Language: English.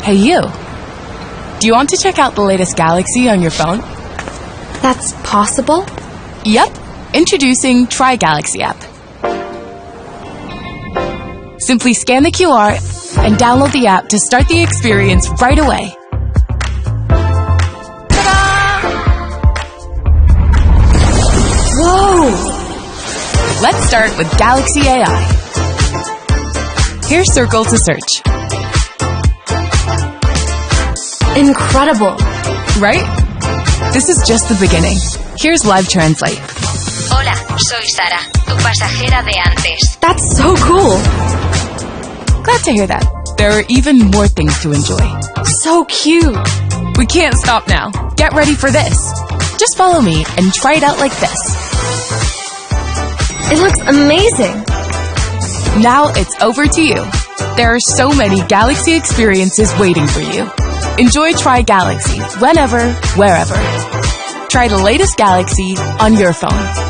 Hey you, do you want to check out the latest Galaxy on your phone? That's possible? Yep, introducing Try Galaxy app. Simply scan the QR and download the app to start the experience right away. Ta-da! Whoa! Let's start with Galaxy AI. Here's Circle to search. Incredible! Right? This is just the beginning. Here's Live Translate. Hola, soy Sara, tu pasajera de antes. That's so cool! Glad to hear that. There are even more things to enjoy. So cute! We can't stop now. Get ready for this. Just follow me and try it out like this. It looks amazing! Now it's over to you. There are so many Galaxy experiences waiting for you. Enjoy Try Galaxy whenever, wherever. Try the latest Galaxy on your phone.